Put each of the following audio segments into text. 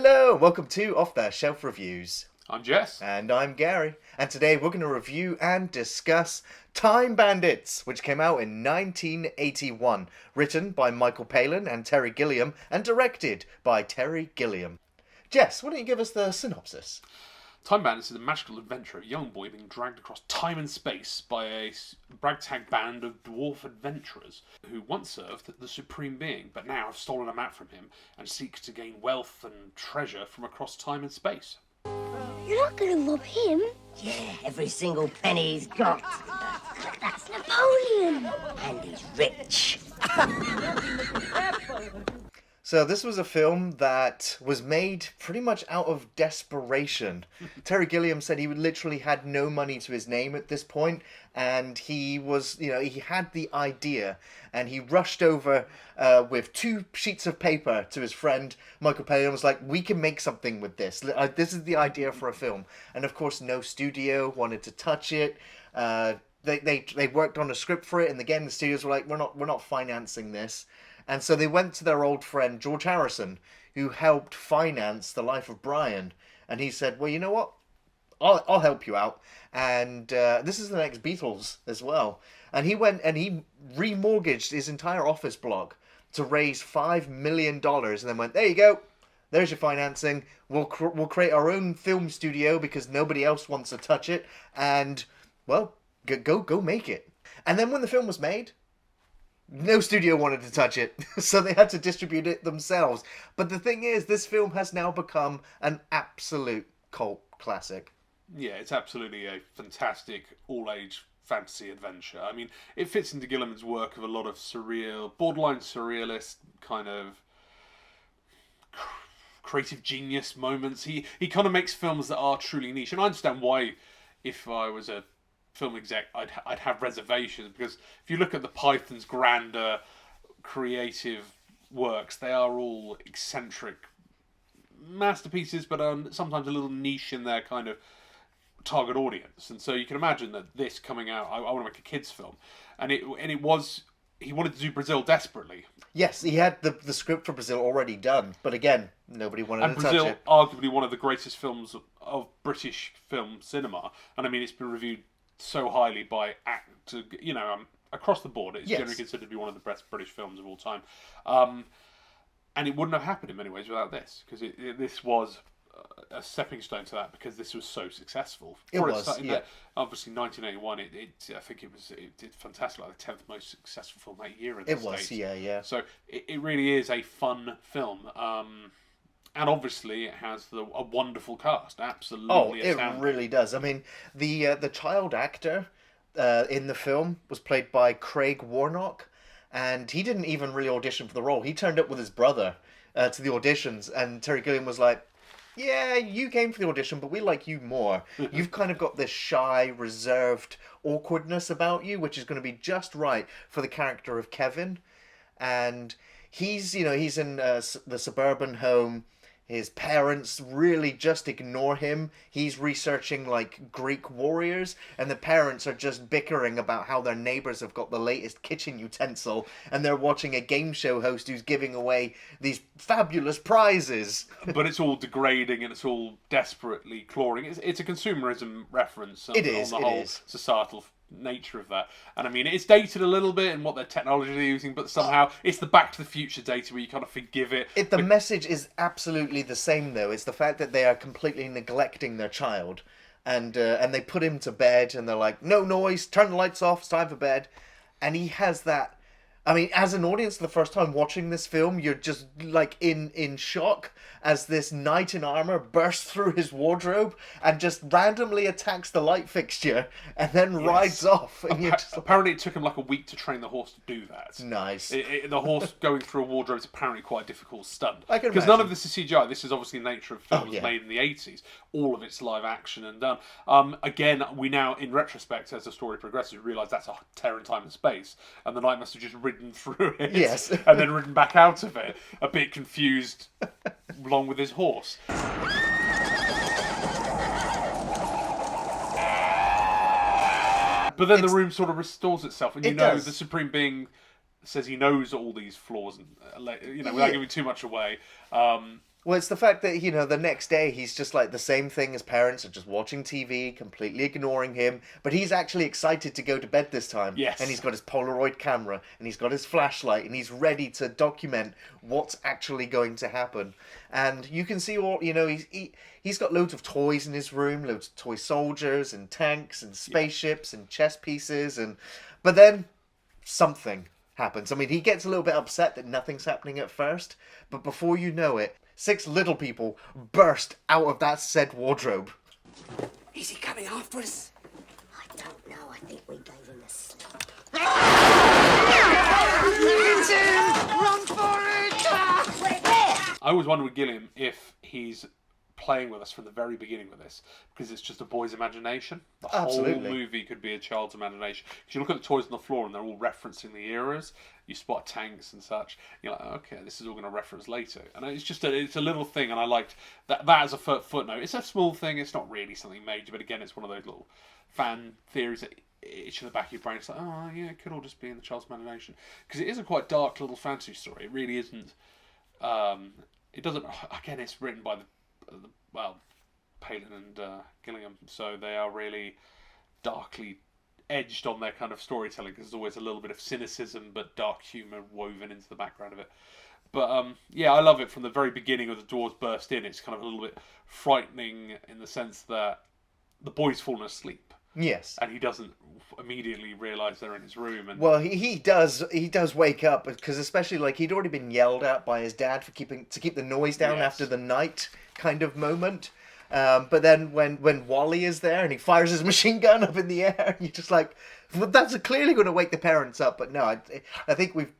Hello, welcome to Off the Shelf Reviews. I'm Jess. And I'm Gary. And today we're going to review and discuss Time Bandits, which came out in 1981. Written by Michael Palin and Terry Gilliam, and directed by Terry Gilliam. Jess, why don't you give us the synopsis? Time Bandits is a magical adventure of a young boy being dragged across time and space by a ragtag band of dwarf adventurers who once served the Supreme Being, but now have stolen a map from him and seek to gain wealth and treasure from across time and space. You're not going to rob him. Yeah, every single penny he's got. That's Napoleon. And he's rich. So this was a film that was made pretty much out of desperation. Terry Gilliam said he literally had no money to his name at this point, and he was, he had the idea, and he rushed over with 2 sheets of paper to his friend Michael Palin and was like, we can make something with this. This is the idea for a film. And of course, no studio wanted to touch it. They worked on a script for it, and again, the studios were like, we're not financing this. And so they went to their old friend George Harrison, who helped finance The Life of Brian. And he said, well, you know what? I'll help you out. And this is the next Beatles as well. And he went and he remortgaged his entire office block to raise $5 million. And then went, there you go. There's your financing. We'll create our own film studio because nobody else wants to touch it. And, well, go make it. And then when the film was made, no studio wanted to touch it, so they had to distribute it themselves. But the thing is, this film has now become an absolute cult classic. Yeah, it's absolutely a fantastic all-age fantasy adventure. I mean, it fits into Gilliam's work of a lot of surreal, borderline surrealist kind of creative genius moments. He kind of makes films that are truly niche, and I understand why, if I was a film exec, I'd have reservations, because if you look at the Python's grander creative works, they are all eccentric masterpieces, but sometimes a little niche in their kind of target audience. And so you can imagine that this coming out, I want to make a kids film, and it was, he wanted to do Brazil desperately. Yes, he had the script for Brazil already done, but again, nobody wanted to touch Brazil, it. arguably one of the greatest films of British film cinema, and I mean, it's been reviewed so highly by across the board. It's generally considered to be one of the best British films of all time, and it wouldn't have happened in many ways without this, because this was a stepping stone to that, because this was so successful. Obviously 1981. I think it did fantastic, like the 10th most successful film that year in the States. Yeah. So it really is a fun film. And obviously, it has a wonderful cast. Absolutely astounding. It really does. I mean, the child actor in the film was played by Craig Warnock, and he didn't even really audition for the role. He turned up with his brother to the auditions, and Terry Gilliam was like, yeah, you came for the audition, but we like you more. You've kind of got this shy, reserved awkwardness about you, which is going to be just right for the character of Kevin. And he's in the suburban home. His parents really just ignore him. He's researching, like, Greek warriors, and the parents are just bickering about how their neighbours have got the latest kitchen utensil, and they're watching a game show host who's giving away these fabulous prizes. But it's all degrading, and it's all desperately clawing. It's a consumerism reference on the whole societal nature of that. And I mean, it's dated a little bit in what their technology they're using, but somehow it's the Back to the Future data where you kind of forgive it. The message is absolutely the same, though. It's the fact that they are completely neglecting their child, and they put him to bed, and they're like, no noise, turn the lights off, it's time for bed. And he has that. I mean, as an audience the first time watching this film, you're just like in shock as this knight in armor bursts through his wardrobe and just randomly attacks the light fixture and then rides off. And apparently it took him like a week to train the horse to do that. Nice. The horse going through a wardrobe is apparently quite a difficult stunt. I can Because imagine. none of this is CGI. This is obviously the nature of films made in the 80s. All of it's live action and done. Again, we now, in retrospect, as the story progresses, realise that's a tear in time and space. And the knight must have just ridden through it. Yes. And then ridden back out of it, a bit confused, along with his horse. But then the room sort of restores itself, and the Supreme Being says he knows all these flaws, and without giving too much away. Well, it's the fact that, the next day he's just like the same thing. His parents are just watching TV, completely ignoring him. But he's actually excited to go to bed this time. Yes. And he's got his Polaroid camera, and he's got his flashlight, and he's ready to document what's actually going to happen. And you can see all, he's got loads of toys in his room, loads of toy soldiers, and tanks, and spaceships, and chess pieces. But then something happens. I mean, he gets a little bit upset that nothing's happening at first. But before you know it, 6 little people burst out of that said wardrobe. Is he coming after us? I don't know. I think we gave him a slip. Run for it! Where? I always wonder with Gilliam if he's playing with us from the very beginning with this, because it's just a boy's imagination. The Absolutely. whole movie could be a child's imagination. Because you look at the toys on the floor and they're all referencing the eras. You spot tanks and such. You're like, okay, this is all going to reference later. And it's just it's a little thing, and I liked that as a footnote. It's a small thing. It's not really something major, but again, it's one of those little fan theories that itch in the back of your brain. It's like, oh yeah, it could all just be in the child's imagination, because it is a quite dark little fantasy story. It really isn't. It doesn't. Again, it's written by Palin and Gilliam, so they are really darkly edged on their kind of storytelling, because there's always a little bit of cynicism but dark humour woven into the background of it. But yeah, I love it from the very beginning of the dwarves burst in. It's kind of a little bit frightening in the sense that the boy's fallen asleep. Yes. And he doesn't immediately realise they're in his room. And Well, he does wake up, because especially like he'd already been yelled at by his dad for keep the noise down Yes. after the night kind of moment. But then when Wally is there and he fires his machine gun up in the air, you're just like, well, that's clearly going to wake the parents up. But no, I think we've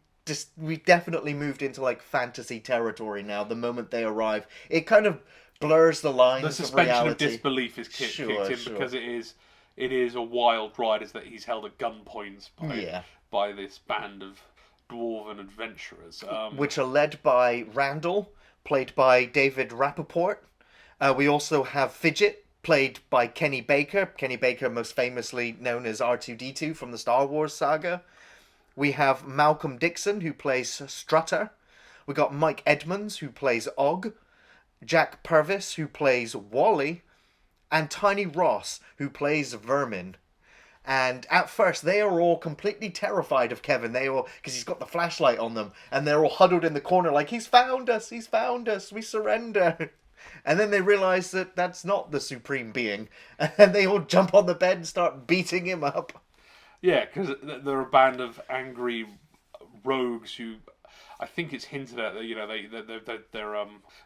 definitely moved into like fantasy territory now. The moment they arrive, it kind of blurs the lines. the suspension of of reality. disbelief is kicked in, Sure. because it is a wild ride, is that he's held at gunpoint by this band of dwarven adventurers. Which are led by Randall, played by David Rappaport. We also have Fidget, played by Kenny Baker. Kenny Baker, most famously known as R2-D2 from the Star Wars saga. We have Malcolm Dixon, who plays Strutter. We got Mike Edmonds, who plays Og. Jack Purvis, who plays Wally. And Tiny Ross, who plays Vermin. And at first, they are all completely terrified of Kevin. Because he's got the flashlight on them, and they're all huddled in the corner like, he's found us, we surrender. And then they realise that that's not the supreme being, and they all jump on the bed and start beating him up. Yeah, because they're a band of angry rogues who, I think it's hinted at that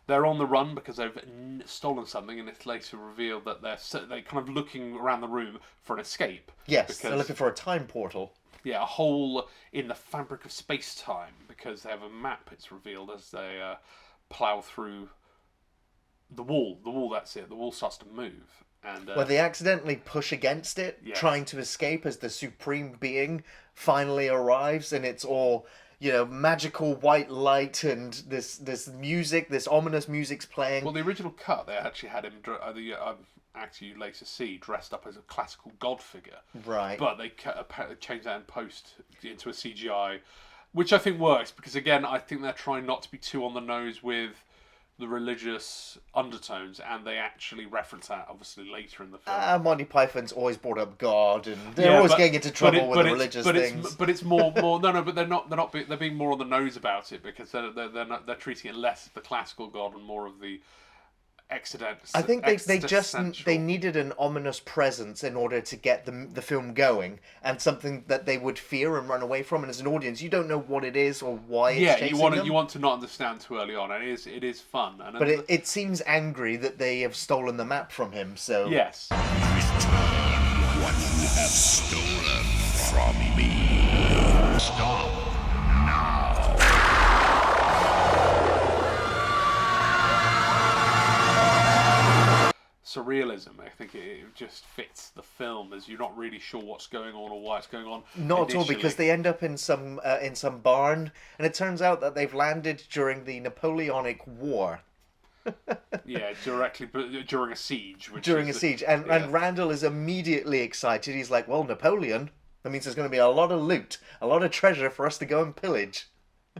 they're on the run because they've stolen something, and it's later revealed that they're kind of looking around the room for an escape. Yes, they're looking for a time portal. Yeah, a hole in the fabric of space-time, because they have a map, it's revealed, as they plough through the wall. That's it. The wall starts to move. And Well, they accidentally push against it, Yes. trying to escape as the supreme being finally arrives, and it's all, magical white light and this music, this ominous music's playing. well, the original cut, they actually had him, actually you later see, dressed up as a classical god figure. Right. But they changed that in post into a CGI, which I think works, because again, I think they're trying not to be too on the nose with the religious undertones, and they actually reference that obviously later in the film. Monty Python's always brought up God, and they're always getting into trouble with the religious things. But it's more no, but they're being more on the nose about it, because they're treating it less as the classical God and more of the accident. I think they existential. needed an ominous presence in order to get the film going, and something that they would fear and run away from. And as an audience, you don't know what it is or why it's chasing them. you want to not understand too early on, and it is fun. And But it seems angry that they have stolen the map from him. So yes. Return what you have stolen from me. Stop now. Surrealism, I think it just fits the film, as you're not really sure what's going on or why it's going on. not at all, because initially. they end up in some barn, and it turns out that they've landed during the Napoleonic War. Yeah, directly during a siege. And Randall is immediately excited. He's like, well, Napoleon, that means there's going to be a lot of loot, a lot of treasure for us to go and pillage.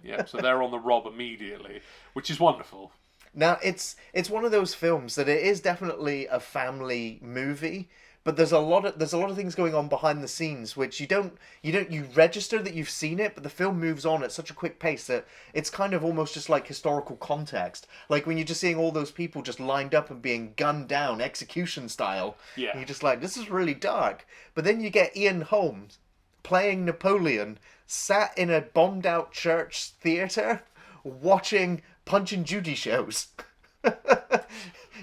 Yeah, so they're on the rob immediately, which is wonderful. Now it's one of those films that it is definitely a family movie, but there's a lot of things going on behind the scenes which you register that you've seen it, but the film moves on at such a quick pace that it's kind of almost just like historical context. Like when you're just seeing all those people just lined up and being gunned down execution style. Yeah. And you're just like, this is really dark. But then you get Ian Holmes playing Napoleon, sat in a bombed out church theater watching Punch and Judy shows.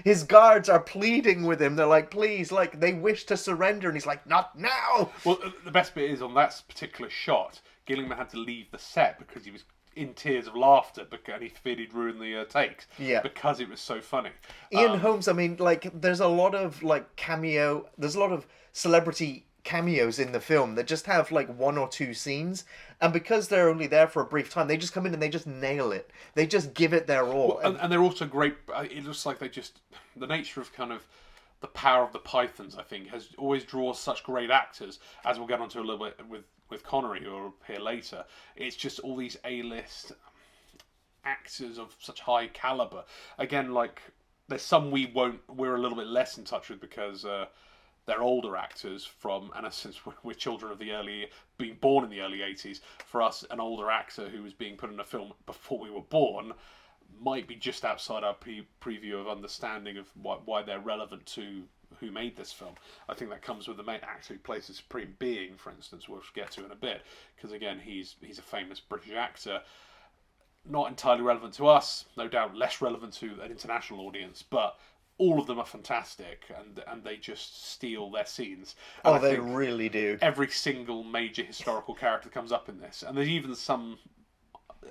His guards are pleading with him. They're like, please, like, they wish to surrender. And he's like, not now. Well, the best bit is on that particular shot, Gilliam had to leave the set because he was in tears of laughter and he feared he'd ruin the takes. Yeah. Because it was so funny. Ian Holmes, I mean, like, there's a lot of, like, there's a lot of celebrity cameos in the film that just have, like, one or two scenes. And because they're only there for a brief time, they just come in and they just nail it. They just give it their all. Well, and they're also great. It looks like the nature of kind of the power of the Pythons, I think, has always draws such great actors, as we'll get onto a little bit with Connery, who will appear later. It's just all these A-list actors of such high caliber. Again, like, there's some we're a little bit less in touch with because they're older actors and since we're children of being born in the early 80s, for us, an older actor who was being put in a film before we were born might be just outside our preview of understanding of why they're relevant to who made this film. I think that comes with the main actor who plays the Supreme Being, for instance, which we'll get to in a bit, because again, he's a famous British actor. Not entirely relevant to us, no doubt less relevant to an international audience, but all of them are fantastic, and they just steal their scenes. And they really do. Every single major historical character comes up in this, and there's even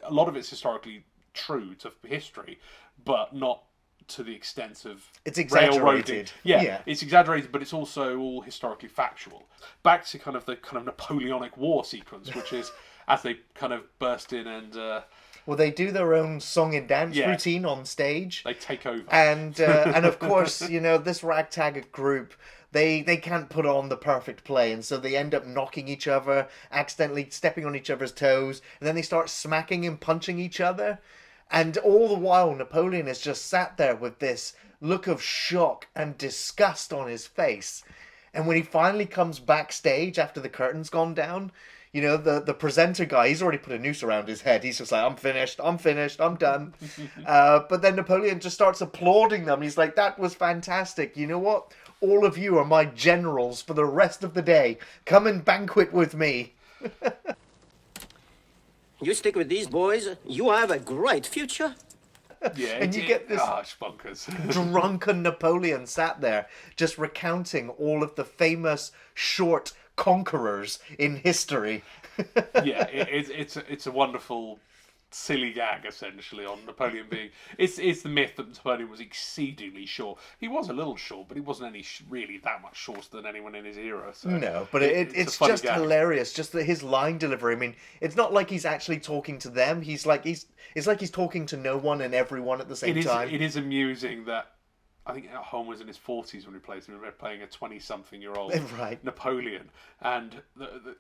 a lot of it's historically true to history, but not to the extent of it's exaggerated. Railroading. Yeah, it's exaggerated, but it's also all historically factual. Back to the Napoleonic War sequence, which is as they kind of burst in and. Well, they do their own song and dance routine on stage. They take over. And of course, this ragtag group, they can't put on the perfect play. And so they end up knocking each other, accidentally stepping on each other's toes. And then they start smacking and punching each other. And all the while, Napoleon is just sat there with this look of shock and disgust on his face. And when he finally comes backstage after the curtain's gone down, the presenter guy, he's already put a noose around his head. He's just like, I'm finished, I'm done. But then Napoleon just starts applauding them. He's like, that was fantastic. You know what? All of you are my generals for the rest of the day. Come and banquet with me. You stick with these boys, you have a great future. Yeah, and you get this it's bonkers. drunken Napoleon sat there just recounting all of the famous short conquerors in history. Yeah, it's a wonderful silly gag essentially on Napoleon being. It's the myth that Napoleon was exceedingly short. He was a little short, but he wasn't any really that much shorter than anyone in his era. So no, but it's just gag. Hilarious. Just that his line delivery. I mean, it's not like he's actually talking to them. It's like he's talking to no one and everyone at the same time. It is amusing that. I think Holmes was in his 40s when he plays him. We're playing a 20-something-year-old right. Napoleon. And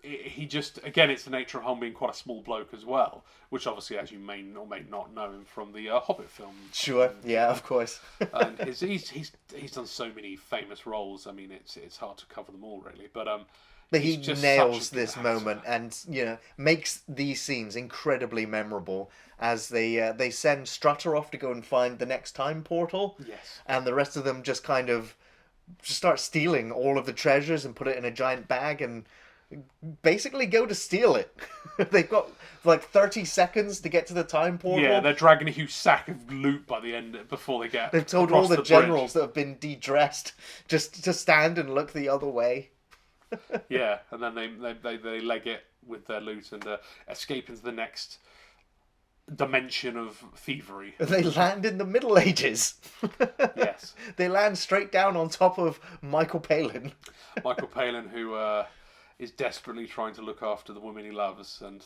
he just, again, it's the nature of Holmes being quite a small bloke as well, which obviously, as you may or may not know him from the Hobbit film. Sure, yeah, of course. And he's done so many famous roles. I mean, it's hard to cover them all, really. But he nails this moment and makes these scenes incredibly memorable as they send Strutter off to go and find the next time portal. Yes. And the rest of them just kind of start stealing all of the treasures and put it in a giant bag and basically go to steal it. They've got like 30 seconds to get to the time portal. Yeah, they're dragging a huge sack of loot by the end before they get. They've told all the generals that have been de-dressed just to stand and look the other way. Yeah, and then they leg it with their loot and escape into the next dimension of thievery. They land in the Middle Ages. Yes. They land straight down on top of Michael Palin. Michael Palin, who is desperately trying to look after the woman he loves, and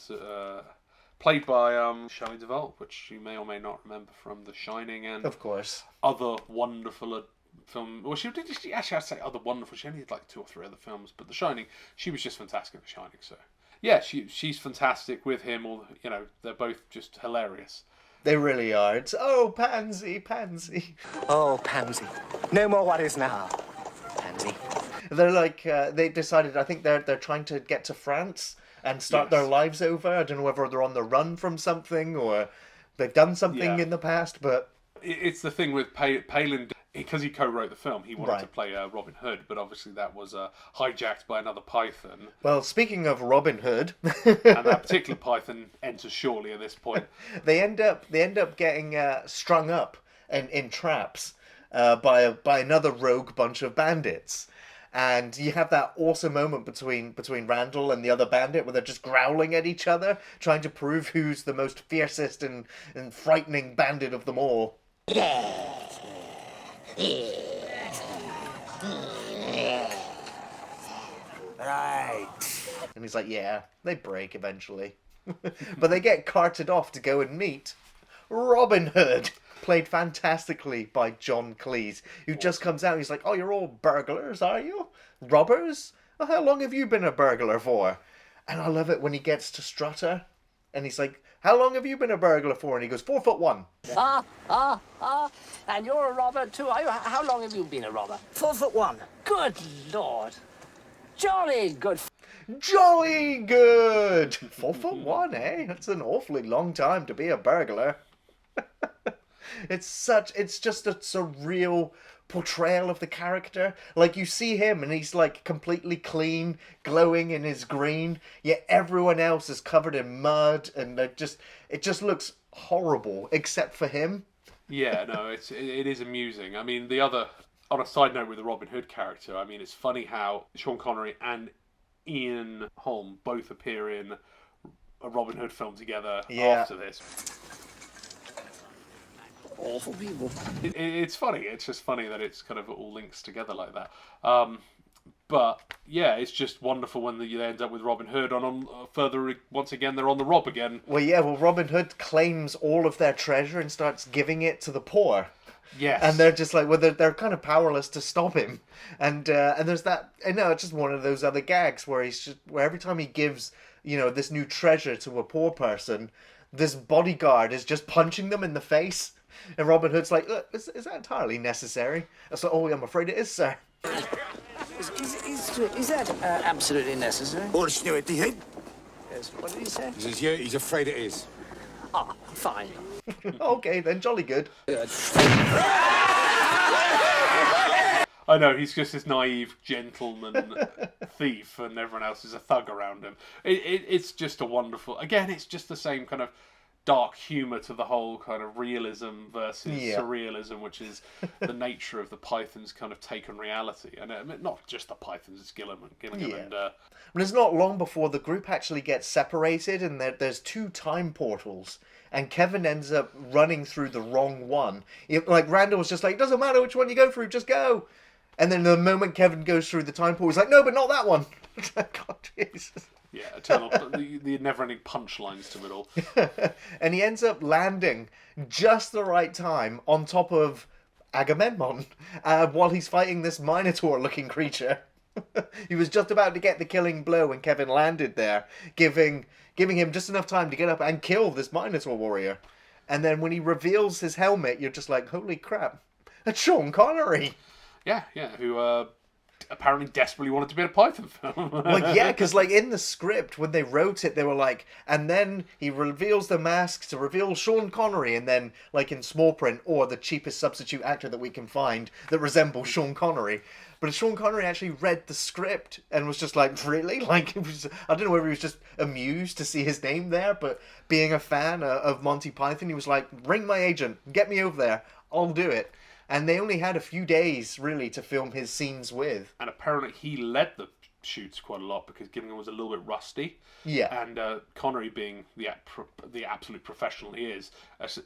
played by Shelley Duvall, which you may or may not remember from The Shining and of course other wonderful film. Well, she actually, I'd say other wonderful. She only did like 2 or 3 other films, but The Shining, she was just fantastic in The Shining. So yeah, she's fantastic with him. Or they're both just hilarious. They really are. It's, oh, Pansy, Pansy. Oh, Pansy. No more worries now. Pansy. They're like, they decided, I think they're trying to get to France and start their lives over. I don't know whether they're on the run from something or they've done something in the past, but... It's the thing with Palin, because he co-wrote the film, he wanted to play Robin Hood, but obviously that was hijacked by another Python. Well, speaking of Robin Hood... and that particular Python enters shortly at this point. They end up getting strung up in traps by another rogue bunch of bandits. And you have that awesome moment between Randall and the other bandit where they're just growling at each other, trying to prove who's the most fiercest and frightening bandit of them all. Right. And he's like, yeah, they break eventually. But they get carted off to go and meet Robin Hood, played fantastically by John Cleese, who just comes out and he's like, oh, you're all burglars, are you? Robbers? Well, how long have you been a burglar for? And I love it when he gets to Strutter and he's like, how long have you been a burglar for? And he goes, 4'1". And you're a robber too, are you? How long have you been a robber? 4'1". Good Lord. Jolly good. Jolly good! 4'1", eh? That's an awfully long time to be a burglar. It's just a surreal portrayal of the character. Like, you see him and he's like completely clean, glowing in his green, yet everyone else is covered in mud and it just looks horrible except for him. Yeah, no, it is amusing. I mean, on a side note with the Robin Hood character, I mean, it's funny how Sean Connery and Ian Holm both appear in a Robin Hood film together after this. Awful people. It's funny. It's just funny that it's kind of all links together like that. But yeah, it's just wonderful when they end up with Robin Hood further. Once again, they're on the rob again. Well, Robin Hood claims all of their treasure and starts giving it to the poor. Yes. And they're just like, well, they're kind of powerless to stop him. And there's that, I know, it's just one of those other gags where where every time he gives, this new treasure to a poor person, this bodyguard is just punching them in the face. And Robin Hood's like, look, is that entirely necessary? I was like, oh, I'm afraid it is, sir. Is that absolutely necessary? Or do it, head? Yes. What did he say? He says, yeah, he's afraid it is. Ah, fine. Okay, then, jolly good. I know, he's just this naive gentleman thief and everyone else is a thug around him. It's just a wonderful... Again, it's just the same kind of dark humour to the whole kind of realism versus surrealism, which is the nature of the Python's kind of take on reality. And not just the Pythons, it's Gilliam and... But it's not long before the group actually gets separated and there's two time portals. And Kevin ends up running through the wrong one. Like, Randall was just like, doesn't matter which one you go through, just go. And then the moment Kevin goes through the time portal, he's like, no, but not that one. God, Jesus. Yeah, eternal, the never-ending punchlines to it all. And he ends up landing just the right time on top of Agamemnon while he's fighting this Minotaur-looking creature. He was just about to get the killing blow when Kevin landed there, giving him just enough time to get up and kill this Minotaur warrior. And then when he reveals his helmet, you're just like, holy crap, that's Sean Connery. Yeah, who apparently desperately wanted to be in a Python film. Well, yeah, because like in the script, when they wrote it, they were like, and then he reveals the mask to reveal Sean Connery, and then like in small print, or the cheapest substitute actor that we can find that resembles Sean Connery. But Sean Connery actually read the script and was just like, really? Like, I don't know whether he was just amused to see his name there, but being a fan of Monty Python, he was like, ring my agent, get me over there, I'll do it. And they only had a few days, really, to film his scenes with. And apparently he led the shoots quite a lot because Gilliam was a little bit rusty. Yeah. And Connery, being the absolute professional he is,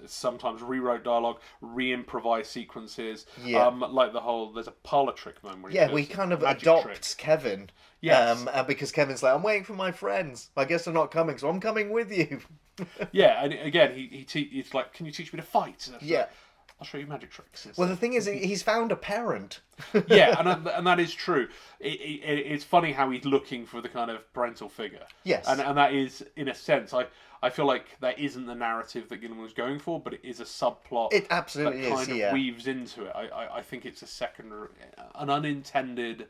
sometimes rewrote dialogue, re-improvised sequences. Yeah. Like there's a parlor trick moment where he kind of adopts Kevin. Yes. Because Kevin's like, I'm waiting for my friends. I guess they're not coming, so I'm coming with you. Yeah, and again, he's like, can you teach me to fight? Yeah. I'll show you magic tricks. Well, the thing is, he's found a parent. Yeah, and that is true. It's funny how he's looking for the kind of parental figure. Yes. And that is, in a sense, I feel like that isn't the narrative that Gilliam was going for, but it is a subplot. It absolutely that kind is, of weaves into it. I think it's an unintended.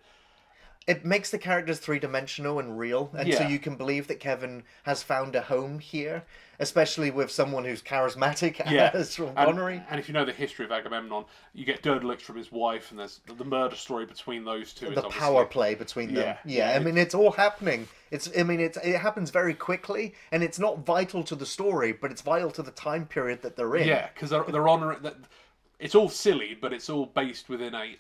It makes the characters three-dimensional and real, and so you can believe that Kevin has found a home here, especially with someone who's charismatic as Sean Connery. And if you know the history of Agamemnon, you get dirty looks from his wife, and there's the murder story between those two. The power play between them. Yeah, I mean, it's all happening. It happens very quickly, and it's not vital to the story, but it's vital to the time period that they're in. Yeah, because they're honouring that. It's all silly, but it's all based within a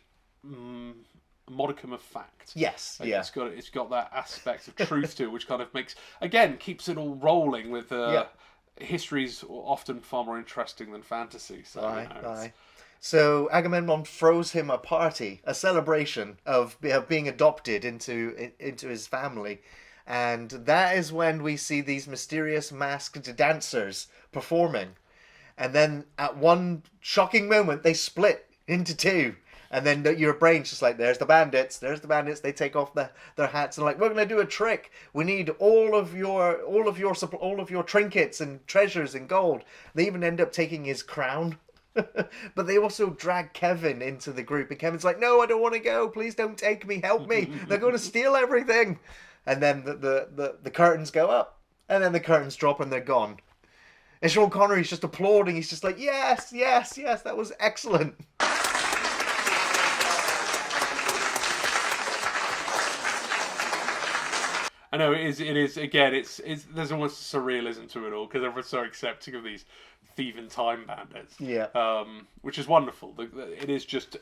modicum of fact. Yes, Like, yeah. It's got that aspect of truth to it, which kind of keeps it all rolling with. History's often far more interesting than fantasy. So, Aye. So Agamemnon throws him a party, a celebration of being adopted into his family. And that is when we see these mysterious masked dancers performing. And then at one shocking moment, they split into two. And then your brain's just like, there's the bandits. They take off their hats and like, we're gonna do a trick. We need all of your trinkets and treasures and gold. They even end up taking his crown. But they also drag Kevin into the group, and Kevin's like, no, I don't want to go. Please don't take me. Help me. They're going to steal everything. And then the curtains go up, and then the curtains drop, and they're gone. And Sean Connery's just applauding. He's just like, yes, that was excellent. I know it is. Again, it's there's almost surrealism to it all because everyone's so accepting of these thieving time bandits. Yeah. Which is wonderful. It's just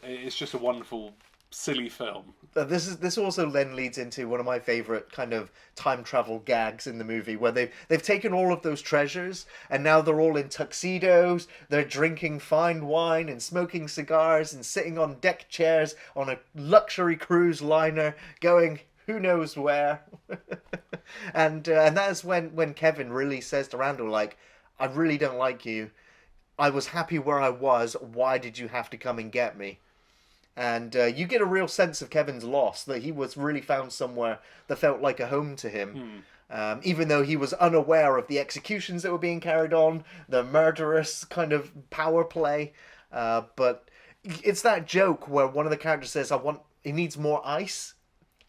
a wonderful, silly film. This also then leads into one of my favorite kind of time travel gags in the movie, where they've taken all of those treasures and now they're all in tuxedos. They're drinking fine wine and smoking cigars and sitting on deck chairs on a luxury cruise liner, going who knows where. and that is when Kevin really says to Randall, like, I really don't like you. I was happy where I was. Why did you have to come and get me? And you get a real sense of Kevin's loss, that he was really found somewhere that felt like a home to him. Even though he was unaware of the executions that were being carried on, the murderous kind of power play. But it's that joke where one of the characters says, he needs more ice.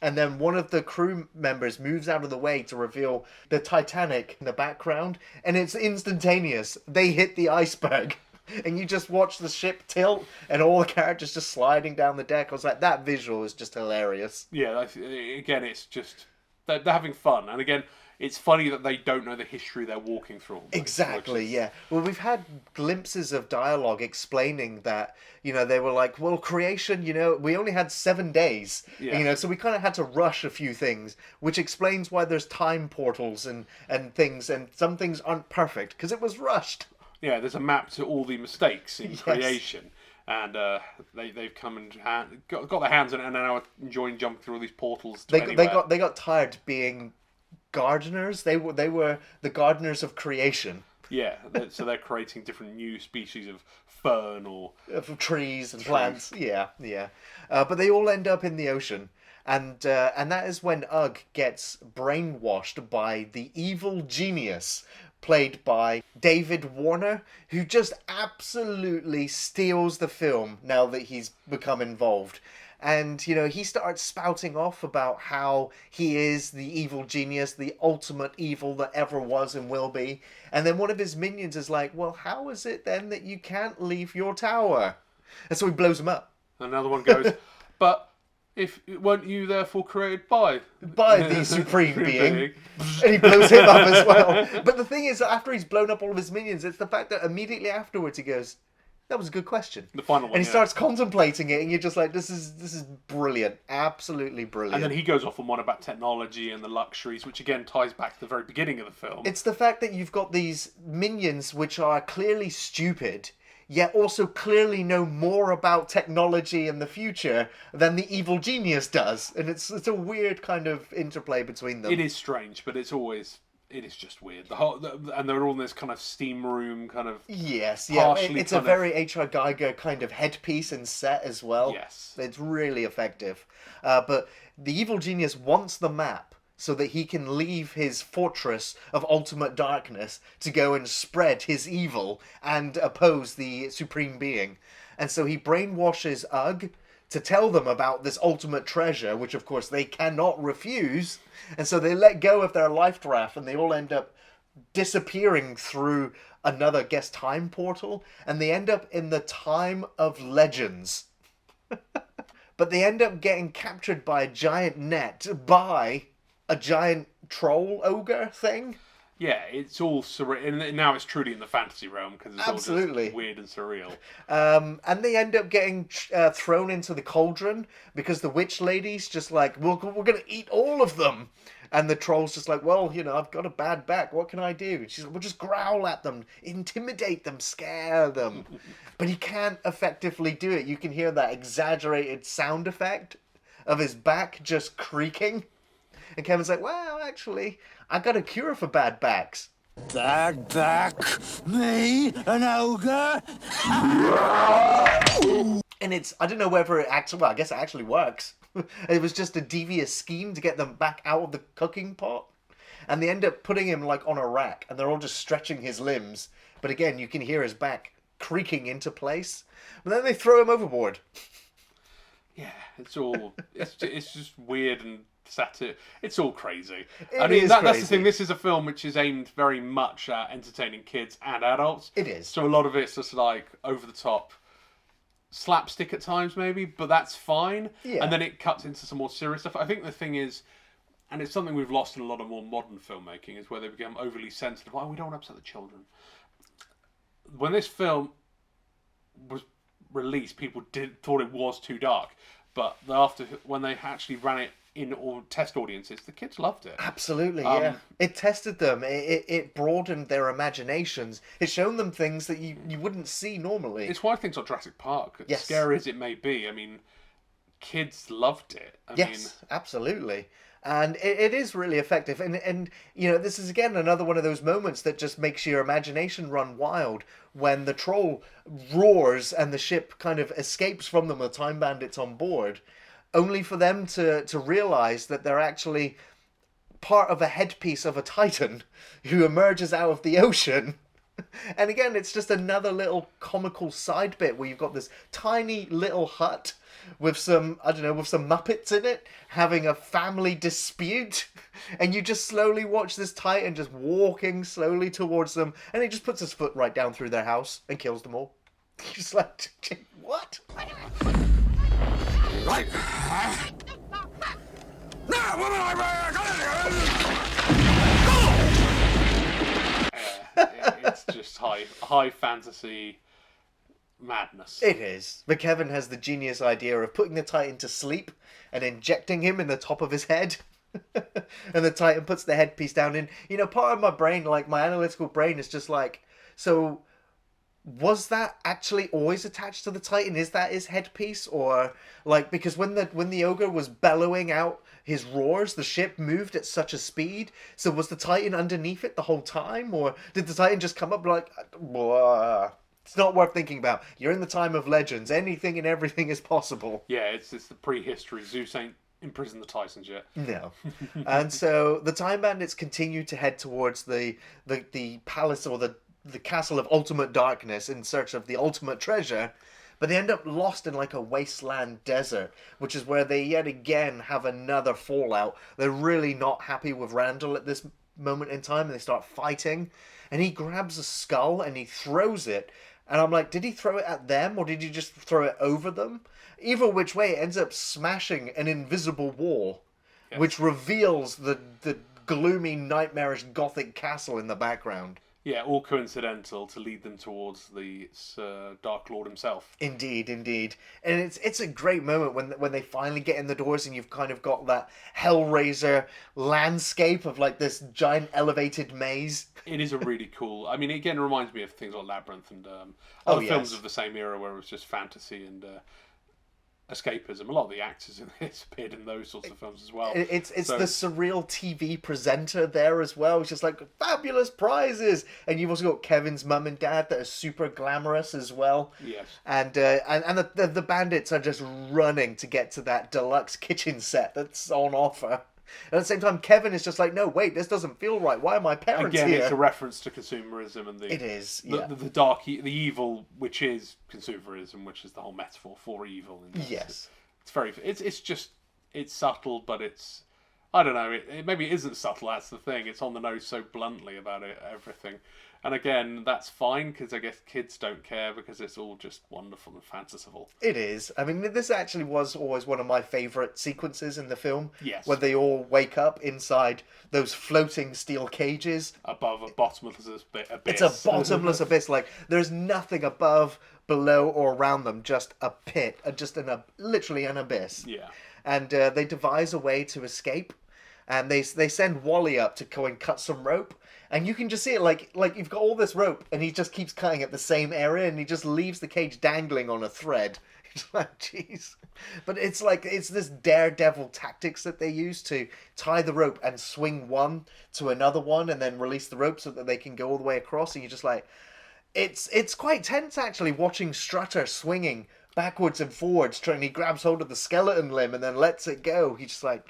And then one of the crew members moves out of the way to reveal the Titanic in the background. And it's instantaneous. They hit the iceberg. And you just watch the ship tilt and all the characters just sliding down the deck. I was like, that visual is just hilarious. Yeah, again, it's just... They're having fun. And again, it's funny that they don't know the history they're walking through. Exactly, yeah. Well, we've had glimpses of dialogue explaining that, they were like, well, creation, we only had 7 days. Yeah. So we kind of had to rush a few things, which explains why there's time portals and things, and some things aren't perfect, because it was rushed. Yeah, there's a map to all the mistakes in creation. And they've come and got their hands on it and are now enjoying jumping through all these portals to anywhere. They got tired being gardeners. They were the gardeners of creation. Yeah, so they're creating different new species of fern or... Of trees and plants. Yeah. But they all end up in the ocean. And that is when Ugg gets brainwashed by the evil genius played by David Warner, who just absolutely steals the film now that he's become involved. And, he starts spouting off about how he is the evil genius, the ultimate evil that ever was and will be. And then one of his minions is like, well, how is it then that you can't leave your tower? And so he blows him up. Another one goes, but weren't you therefore created by the supreme being? And he blows him up as well. But the thing is, after he's blown up all of his minions, it's the fact that immediately afterwards he goes, that was a good question. The final one, and he starts contemplating it, and you're just like, this is brilliant, absolutely brilliant. And then he goes off on one about technology and the luxuries, which again ties back to the very beginning of the film. It's the fact that you've got these minions which are clearly stupid, yet also clearly know more about technology and the future than the evil genius does. And it's a weird kind of interplay between them. It is strange, but it's always it is just weird. And they're all in this kind of steam room kind of... Yes, yeah. partially It's a kind of- very H.R. Geiger kind of headpiece and set as well. Yes. It's really effective. But the evil genius wants the map so that he can leave his fortress of ultimate darkness to go and spread his evil and oppose the supreme being. And so he brainwashes Ugg to tell them about this ultimate treasure, which of course they cannot refuse. And so they let go of their life raft and they all end up disappearing through another, guess, time portal. And they end up in the time of legends. But they end up getting captured by a giant net by a giant troll ogre thing. Yeah, it's all surreal. And now it's truly in the fantasy realm because it's all Absolutely. just weird and surreal. And they end up getting thrown into the cauldron because the witch lady's just like, we're going to eat all of them. And the troll's just like, well, I've got a bad back. What can I do? She's like, we'll just growl at them, intimidate them, scare them. But he can't effectively do it. You can hear that exaggerated sound effect of his back just creaking. And Kevin's like, well, actually, I got a cure for bad backs. Bad back? Me? An ogre? And I don't know whether it actually, well, I guess it actually works. It was just a devious scheme to get them back out of the cooking pot. And they end up putting him like on a rack and they're all just stretching his limbs. But again, you can hear his back creaking into place. But then they throw him overboard. Yeah, it's just weird and satire. It's all crazy. It is that's crazy. the thing. This is a film which is aimed very much at entertaining kids and adults. It is. So a lot of it's just like over the top slapstick at times, maybe, but that's fine. Yeah. And then it cuts into some more serious stuff. I think the thing is, and it's something we've lost in a lot of more modern filmmaking, is where they become overly sensitive. Oh, we don't want to upset the children. When this film was released, people thought it was too dark, but when they actually ran it in test audiences, the kids loved it. Absolutely, yeah. It tested them. It broadened their imaginations. It's shown them things that you wouldn't see normally. It's why things like Jurassic Park, as Yes. scary as it may be, I mean, kids loved it. I Yes, absolutely. And it is really effective. And this is, again, another one of those moments that just makes your imagination run wild when the troll roars and the ship kind of escapes from them with time bandits on board, only for them to realize that they're actually part of a headpiece of a titan who emerges out of the ocean. And again, it's just another little comical side bit where you've got this tiny little hut with some Muppets in it, having a family dispute, and you just slowly watch this Titan just walking slowly towards them, and he just puts his foot right down through their house and kills them all. Just like, what? Right. Now, what am It's just high fantasy madness. It is. But Kevin has the genius idea of putting the Titan to sleep and injecting him in the top of his head. And the Titan puts the headpiece down in. Part of my brain, like my analytical brain, is just like, so was that actually always attached to the Titan? Is that his headpiece? Or like, because when the ogre was bellowing out his roars, the ship moved at such a speed. So was the Titan underneath it the whole time? Or did the Titan just come up like, blah? It's not worth thinking about. You're in the time of legends. Anything and everything is possible. Yeah, it's the prehistory. Zeus ain't imprisoned the Titans yet. No. And so the Time Bandits continue to head towards the palace or the castle of ultimate darkness in search of the ultimate treasure, but they end up lost in like a wasteland desert, which is where they yet again have another fallout. They're really not happy with Randall at this moment in time, and they start fighting, and he grabs a skull and he throws it, and I'm like, did he throw it at them or did he just throw it over them? Either which way, it ends up smashing an invisible wall, Yes. which reveals the gloomy, nightmarish gothic castle in the background. Yeah, all coincidental to lead them towards the Dark Lord himself. Indeed. And it's a great moment when they finally get in the doors and you've kind of got that Hellraiser landscape of like this giant elevated maze. It is a really cool... I mean, it again reminds me of things like Labyrinth and other films yes. of the same era where it was just fantasy and escapism. A lot of the actors in this appeared in those sorts of films as well. It's the surreal TV presenter there as well. It's just like fabulous prizes, and you've also got Kevin's mum and dad that are super glamorous as well. Yes. And the bandits are just running to get to that deluxe kitchen set that's on offer. And at the same time, Kevin is just like, no, wait, this doesn't feel right. Why are my parents Again, here? it's a reference to consumerism and It is, yeah. the dark, the evil, which is consumerism, which is the whole metaphor for evil. Yes. It's subtle, but it's, I don't know, maybe it isn't subtle, that's the thing. It's on the nose so bluntly about everything. And again, that's fine, because I guess kids don't care, because it's all just wonderful and fanciful. It is. I mean, this actually was always one of my favourite sequences in the film. Yes. When they all wake up inside those floating steel cages. Above a bottomless abyss. It's a bottomless abyss. Like, there's nothing above, below, or around them. Just a pit. Literally an abyss. Yeah. And they devise a way to escape. And they send Wally up to go and cut some rope. And you can just see it, like you've got all this rope, and he just keeps cutting at the same area, and he just leaves the cage dangling on a thread. It's like, jeez. But it's this daredevil tactics that they use to tie the rope and swing one to another one, and then release the rope so that they can go all the way across. And you're just like, it's quite tense actually watching Strutter swinging backwards and forwards, he grabs hold of the skeleton limb and then lets it go. He's just like.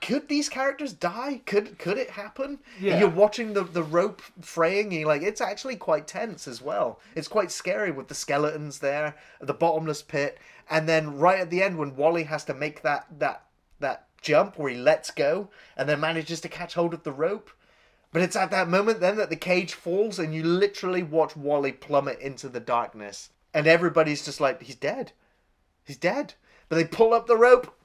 Could these characters die? Could it happen? Yeah. And you're watching the rope fraying, and you're like, it's actually quite tense as well. It's quite scary with the skeletons there, the bottomless pit, and then right at the end when Wally has to make that jump where he lets go and then manages to catch hold of the rope. But it's at that moment then that the cage falls, and you literally watch Wally plummet into the darkness. And everybody's just like, he's dead. He's dead. But they pull up the rope,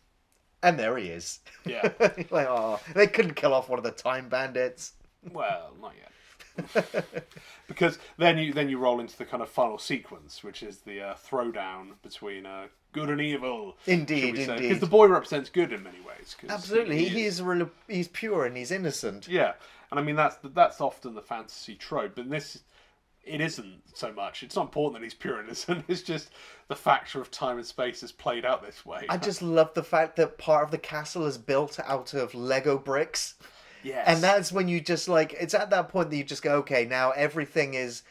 and there he is. Yeah. Like, oh, they couldn't kill off one of the time bandits. Well, not yet. Because then you roll into the kind of final sequence, which is the throwdown between good and evil. Indeed. Because the boy represents good in many ways. Absolutely, he's pure and he's innocent. Yeah, and I mean that's often the fantasy trope, but in this it isn't so much. It's not important that he's pure and innocent. It's just the factor of time and space is played out this way. I just love the fact that part of the castle is built out of Lego bricks. Yes. And that's when you just like, it's at that point that you just go, okay, now everything is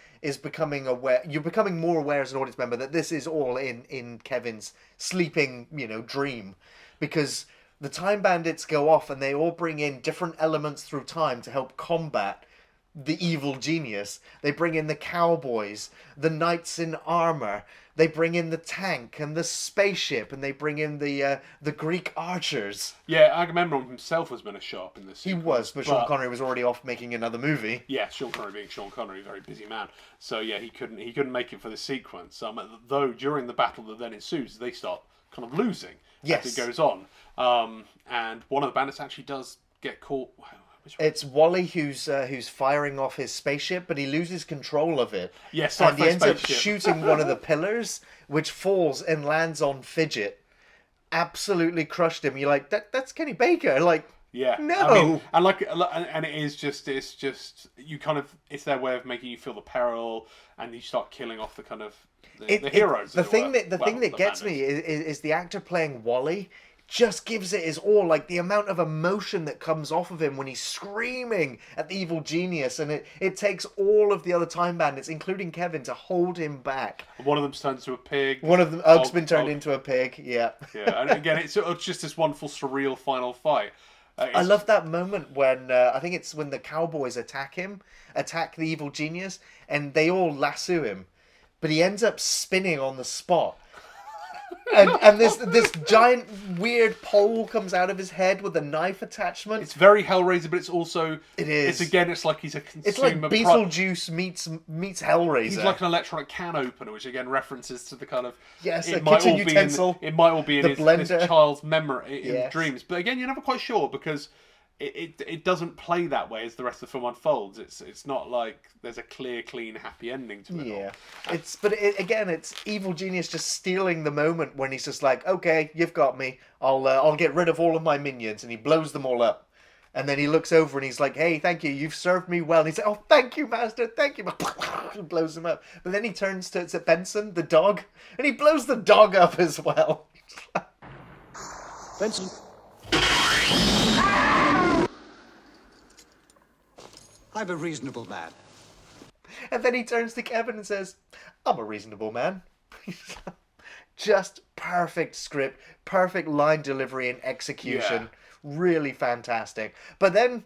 becoming aware. You're becoming more aware as an audience member that this is all in Kevin's sleeping, dream. Because the time bandits go off and they all bring in different elements through time to help combat the evil genius. They bring in the cowboys, the knights in armor. They bring in the tank and the spaceship, and they bring in the Greek archers. Yeah, Agamemnon himself was going to show up in this. He was, but Sean Connery was already off making another movie. Yeah, Sean Connery being Sean Connery, very busy man. So yeah, he couldn't make it for the sequence. Though during the battle that then ensues, they start kind of losing as it goes on. And one of the bandits actually does get caught. It's Wally who's firing off his spaceship, but he loses control of it. Yes, and he ends up shooting one of the pillars, which falls and lands on Fidget. Absolutely crushed him. You're like, that's Kenny Baker. Like, yeah, no. I mean, and it's just you kind of, it's their way of making you feel the peril, and you start killing off the kind of the heroes. The thing that gets me is the actor playing Wally just gives it his all, like the amount of emotion that comes off of him when he's screaming at the evil genius, and it takes all of the other time bandits, including Kevin, to hold him back. One of them's turned into a pig. One of them, Og's been turned into a pig, yeah. Yeah, and again, it's just this wonderful, surreal final fight. I love that moment when, I think it's when the cowboys attack the evil genius, and they all lasso him, but he ends up spinning on the spot. And this giant weird pole comes out of his head with a knife attachment. It's very Hellraiser, but it's also it is. It's like he's a consumer. It's like Beetlejuice meets Hellraiser. He's like an electronic can opener, which again references to the kind of a kitchen utensil. It might all be in his child's memory in dreams, but again, you're never quite sure because it doesn't play that way as the rest of the film unfolds. It's not like there's a clear, clean, happy ending to it. Yeah, it's evil genius just stealing the moment when he's just like, okay, you've got me. I'll get rid of all of my minions, and he blows them all up. And then he looks over and he's like, hey, thank you, you've served me well. And he's like, oh, thank you, master, thank you. And blows him up. But then he turns to Benson, the dog, and he blows the dog up as well. Benson. I'm a reasonable man. And then he turns to Kevin and says, I'm a reasonable man. Just perfect script, perfect line delivery and execution. Yeah. Really fantastic. But then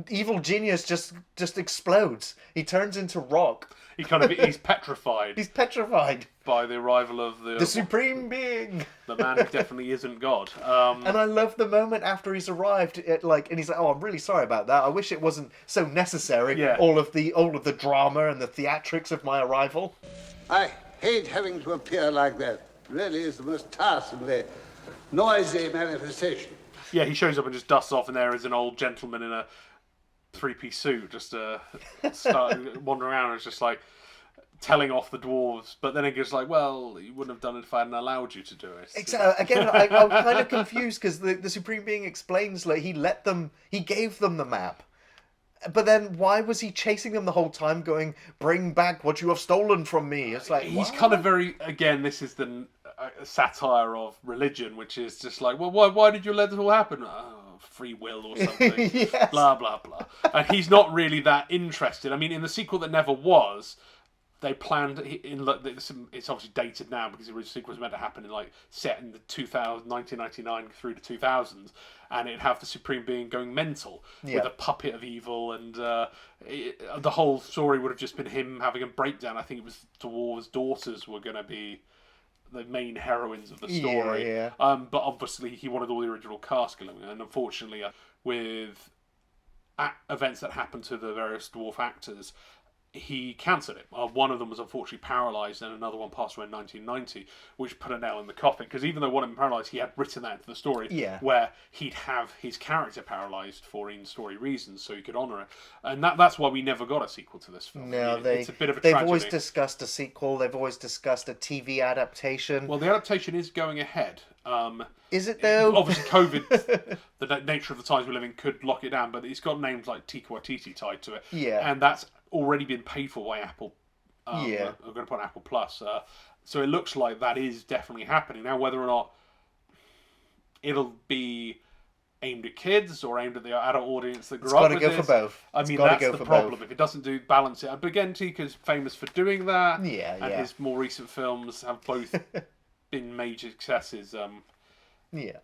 evil genius just explodes. He turns into rock. He's petrified. He's petrified by the arrival of the supreme being. The man who definitely isn't God. And I love the moment after he's arrived, and he's like, "Oh, I'm really sorry about that. I wish it wasn't so necessary. Yeah. All of the drama and the theatrics of my arrival." I hate having to appear like that. Really is the most tiresomely noisy manifestation. Yeah, he shows up and just dusts off, and there is an old gentleman in a three-piece suit just start wandering around. And it's just like telling off the dwarves, but then it goes like, well, you wouldn't have done it if I hadn't allowed you to do it. Exactly. Again, I'm kind of confused because the Supreme Being explains like he gave them the map. But then why was he chasing them the whole time going, bring back what you have stolen from me? It's like, he's what? kind of again, this is the satire of religion, which is just like, well, why did you let this all happen? Oh, free will or something. Yes. Blah, blah, blah. And he's not really that interested. I mean, in the sequel that never was, they planned it's obviously dated now because the original sequel was meant to happen set in the 1999 through the 2000s, and it'd have the Supreme Being going mental with a puppet of evil, and the whole story would have just been him having a breakdown. I think it was Dwarves' daughters were going to be the main heroines of the story. Yeah. But obviously he wanted all the original cast going, and unfortunately with events that happened to the various dwarf actors, he cancelled it. One of them was unfortunately paralysed, and another one passed away in 1990, which put a nail in the coffin. Because even though one of them paralysed, he had written that into the story, where he'd have his character paralysed for in-story reasons, so he could honour it. And that's why we never got a sequel to this film. No, it's a bit of a they've tragedy. always discussed a sequel. They've always discussed a TV adaptation. Well, the adaptation is going ahead. Is it though? Obviously, COVID, the nature of the times we live in, could lock it down, but it's got names like Taika Waititi tied to it. Yeah. And that's already been paid for by Apple. Yeah. We're going to put on Apple Plus. So it looks like that is definitely happening. Now, whether or not it'll be aimed at kids or aimed at the adult audience that grew up with It's got to go for both. I mean, that's the problem. If it doesn't balance it. But again, Taika's famous for doing that. And his more recent films have both been major successes. Yeah.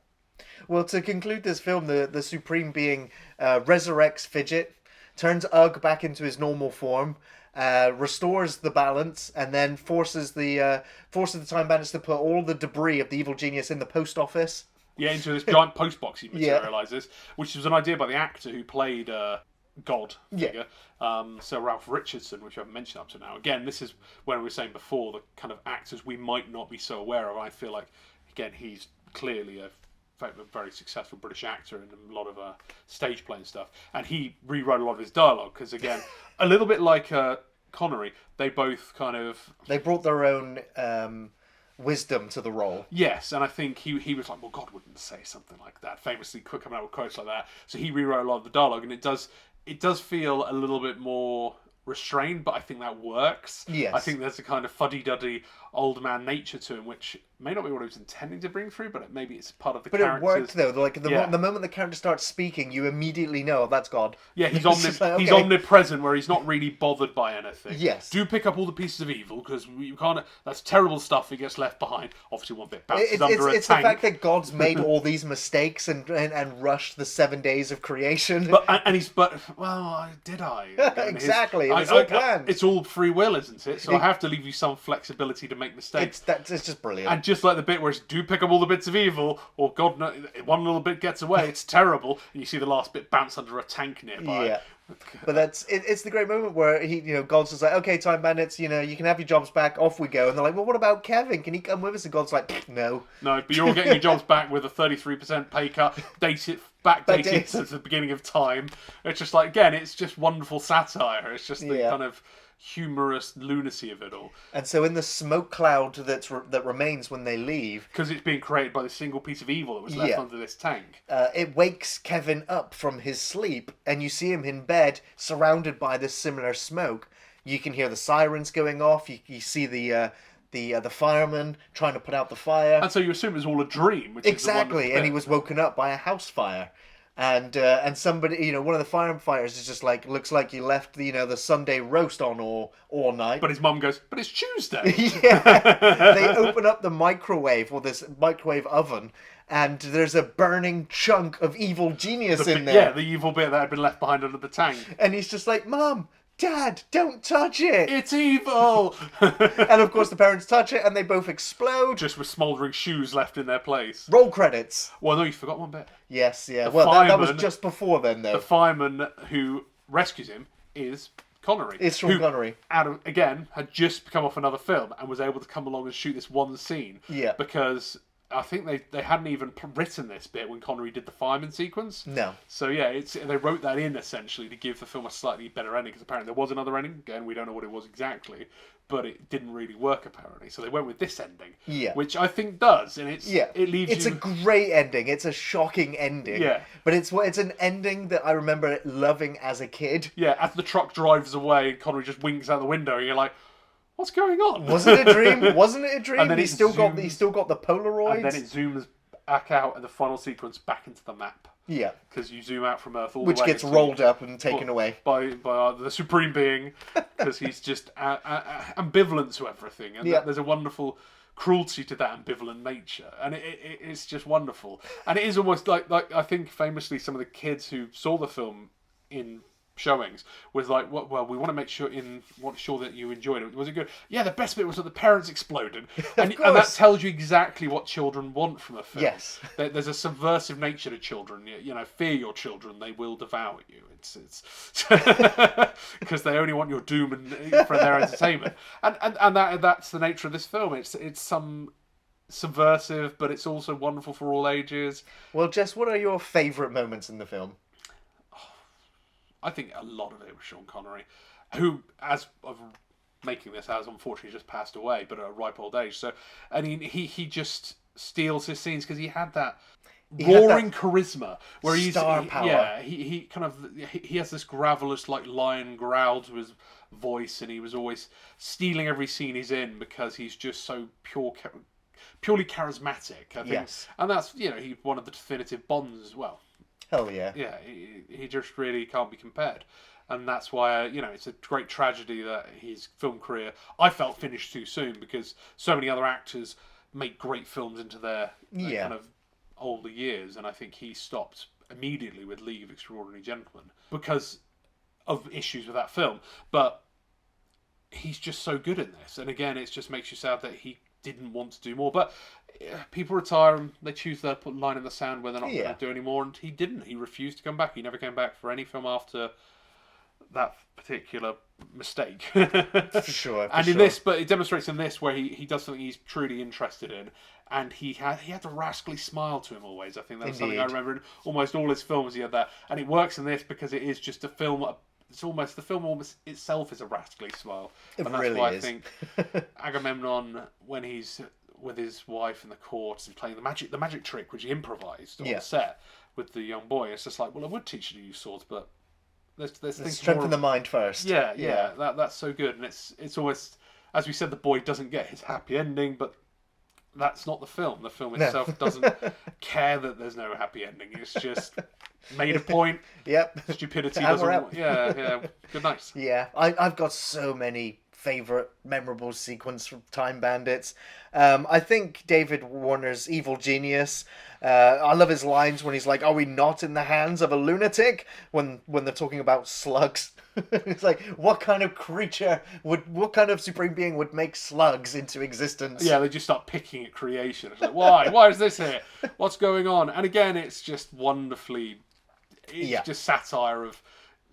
Well, to conclude this film, the Supreme Being resurrects Fidget, turns Ugg back into his normal form, restores the balance, and then forces the Time Bandits to put all the debris of the evil genius in the post office. Yeah, into this giant postbox he materialises, which was an idea by the actor who played God figure, Sir Ralph Richardson, which I haven't mentioned up to now. Again, this is when we were saying before, the kind of actors we might not be so aware of. I feel like, again, he's clearly a very successful British actor in a lot of stage play and stuff. And he rewrote a lot of his dialogue, because, again, a little bit like Connery, they both kind of... They brought their own wisdom to the role. Yes, and I think he was like, well, God wouldn't say something like that. Famously coming out with quotes like that. So he rewrote a lot of the dialogue, and it does feel a little bit more restrained, but I think that works. Yes. I think there's a kind of fuddy-duddy old man nature to him, which may not be what he was intending to bring through, but maybe it's part of the character. But it worked, though. Like, the moment the character starts speaking, you immediately know, that's God. Yeah, he's he's omnipresent, where he's not really bothered by anything. Yes. Do pick up all the pieces of evil, because you can't... That's terrible stuff that gets left behind. Obviously, one bit bounces under a tank. It's the fact that God's made all these mistakes and rushed the 7 days of creation. Did I? Exactly. It's all planned. It's all free will, isn't it? So I have to leave you some flexibility to make mistakes. It's just brilliant. And just like the bit where it's, do pick up all the bits of evil, or God, no, one little bit gets away, it's terrible, and you see the last bit bounce under a tank nearby. Yeah. But it's the great moment where God's just like, okay, Time Bandits, you can have your jobs back, off we go. And they're like, well, what about Kevin? Can he come with us? And God's like, no. No, but you're all getting your jobs back with a 33% pay cut, backdated to the beginning of time. It's just like, again, it's just wonderful satire. It's just the kind of humorous lunacy of it all. And so in the smoke cloud that remains when they leave, Because it's being created by the single piece of evil that was left under this tank. it wakes Kevin up from his sleep, and you see him in bed surrounded by this similar smoke. You can hear the sirens going off. You see the fireman trying to put out the fire. And so you assume it's all a dream, which Exactly, is the and he was woken up by a house fire. And somebody, one of the firefighters is just like, looks like he left the Sunday roast on all night. But his mum goes, but it's Tuesday. Yeah, they open up the microwave, or this microwave oven, and there's a burning chunk of evil genius in there. Yeah, the evil bit that had been left behind under the tank. And he's just like, Mum, Dad, don't touch it. It's evil! And of course the parents touch it and they both explode. Just with smouldering shoes left in their place. Roll credits. Well, no, you forgot one bit. Yes, yeah. The Well, that was fireman- just before then, though. The fireman who rescues him is Connery. It's Sean Connery. Again, had just come off another film and was able to come along and shoot this one scene. Yeah. Because I think they hadn't even written this bit when Connery did the fireman sequence. No. So yeah, they wrote that in essentially to give the film a slightly better ending, because apparently there was another ending. Again, we don't know what it was exactly, but it didn't really work apparently. So they went with this ending. Yeah. Which I think does, and it leaves It's you... a great ending. It's a shocking ending. Yeah. But it's an ending that I remember loving as a kid. Yeah, as the truck drives away and Connery just winks out the window and you're like, what's going on? Was it a dream? Wasn't it a dream? And then he it still got the And Polaroids. then it zooms back out at the final sequence back into the map. Yeah. Because you zoom out from Earth all Which the way. gets rolled up and taken away. By the Supreme Being, because he's just ambivalent to everything. And Yeah. there's a wonderful cruelty to that ambivalent nature. And it's just wonderful. And it is almost like I think famously some of the kids who saw the film in showings was like, well, we want to make sure that you enjoyed it. Was it good? Yeah, the best bit was that the parents exploded, and that tells you exactly what children want from a film. Yes. There's a subversive nature to children. Fear your children; they will devour you. It's because they only want your doom and for their entertainment, and that's the nature of this film. It's some subversive, but it's also wonderful for all ages. Well, Jess, what are your favourite moments in the film? I think a lot of it was Sean Connery, who, as of making this, has unfortunately just passed away, but at a ripe old age. So, I mean, he just steals his scenes because he had that roaring charisma, where he's star power. Yeah, he has this gravelous like lion growl to his voice, and he was always stealing every scene he's in because he's just so purely charismatic. I think, yes, and that's he's one of the definitive Bonds as well. Hell yeah. Yeah, he just really can't be compared. And that's why, it's a great tragedy that his film career, I felt, finished too soon, because so many other actors make great films into their kind of older years. And I think he stopped immediately with League of Extraordinary Gentlemen because of issues with that film. But he's just so good in this. And again, it just makes you sad that he didn't want to do more. But people retire and they choose to put a line in the sand where they're not going to do any more, and he didn't. He refused to come back. He never came back for any film after that particular mistake. For sure. This, but it demonstrates in this where he does something he's truly interested in, and he had the rascally smile to him always. I think that was something I remember in almost all his films. He had that, and it works in this because it is just a film. The film itself is a rascally smile, and that's really why is. I think Agamemnon, when he's with his wife in the court and playing the magic trick which he improvised on the set with the young boy, it's just like, well, I would teach you to use swords, but let's strengthen the mind first. Yeah. That's so good, and it's almost, as we said, the boy doesn't get his happy ending, but that's not the film. The film itself doesn't care that there's no happy ending. It's just made a point. Yep. Stupidity And we're doesn't. out. Yeah. Good night. Yeah, I've got so many favourite memorable sequence from Time Bandits. I think David Warner's evil genius. I love his lines when he's like, "Are we not in the hands of a lunatic?" When they're talking about slugs. It's like, what kind of supreme being would make slugs into existence? Yeah, they just start picking at creation. It's like, why? Why is this here? What's going on? And again, it's just wonderfully. It's just satire of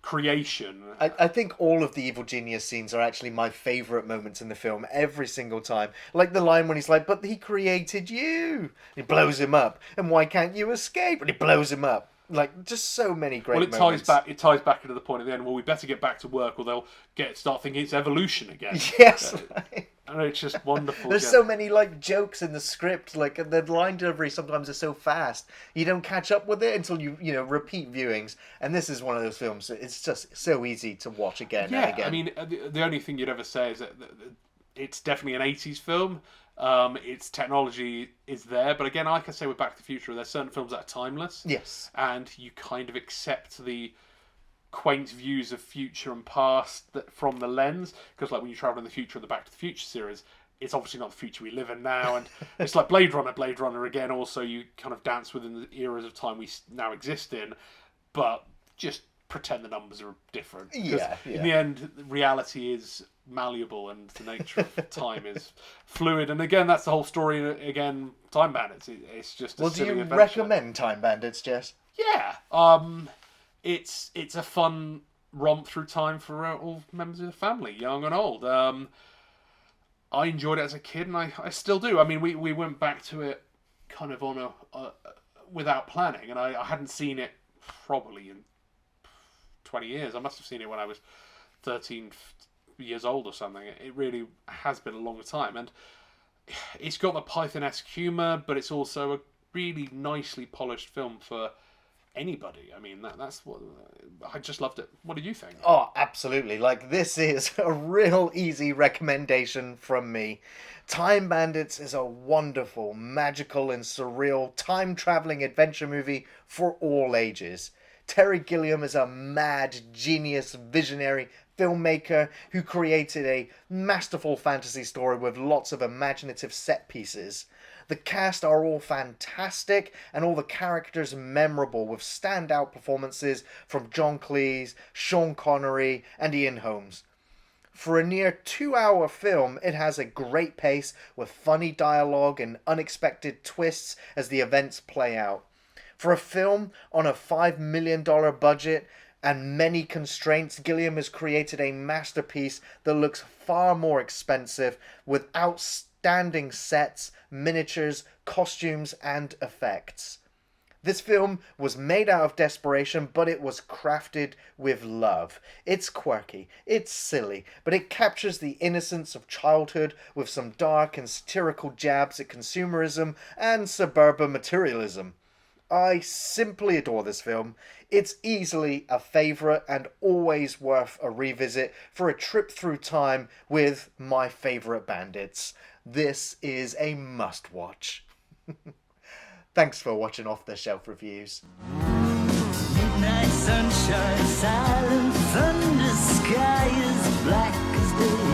creation. I think all of the evil genius scenes are actually my favourite moments in the film every single time. Like the line when he's like, "But he created you." He blows him up. "And why can't you escape?" And he blows him up. Like, just so many great Well, it moments. ties back into the point at the end. Well, we better get back to work, or they'll start thinking it's evolution again. Yes. And it's just wonderful. There's so many like jokes in the script. Like the line delivery sometimes is so fast you don't catch up with it until you repeat viewings. And this is one of those films. It's just so easy to watch again and again. I mean, the only thing you'd ever say is that it's definitely an 80s film. Its technology is there, but again, like I say with Back to the Future, there's certain films that are timeless. Yes. And you kind of accept the quaint views of future and past from the lens, because like when you travel in the future of the Back to the Future series, it's obviously not the future we live in now, and it's like Blade Runner again. Also, you kind of dance within the eras of time we now exist in, but just pretend the numbers are different. Yeah. In the end, reality is malleable, and the nature of time is fluid. And again, that's the whole story. Again, Time Bandits. It's just a Well, do silly you adventure. recommend Time Bandits, Jess? Yeah. It's a fun romp through time for all members of the family, young and old. I enjoyed it as a kid, and I still do. I mean, we went back to it kind of on without planning, and I hadn't seen it probably in 20 years. I must have seen it when I was 13 years old or something. It really has been a long time, and it's got the Python-esque humour, but it's also a really nicely polished film for anybody. I mean, that's what I just loved it. What did you think? Oh, absolutely. Like, this is a real easy recommendation from me. Time Bandits is a wonderful, magical, and surreal time-traveling adventure movie for all ages. Terry Gilliam is a mad, genius, visionary filmmaker who created a masterful fantasy story with lots of imaginative set pieces. The cast are all fantastic and all the characters memorable, with standout performances from John Cleese, Sean Connery, and Ian Holmes. For a near 2-hour film, it has a great pace with funny dialogue and unexpected twists as the events play out. For a film on a $5 million budget and many constraints, Gilliam has created a masterpiece that looks far more expensive, with outstanding sets, miniatures, costumes, and effects. This film was made out of desperation, but it was crafted with love. It's quirky, it's silly, but it captures the innocence of childhood with some dark and satirical jabs at consumerism and suburban materialism. I simply adore this film. It's easily a favourite and always worth a revisit for a trip through time with my favourite bandits. This is a must-watch. Thanks for watching Off the Shelf Reviews. Midnight sunshine, silent thunder, sky is black as day.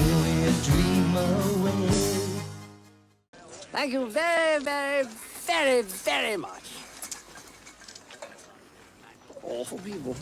Only a dream away. Thank you very, very, very, very much. Awful people.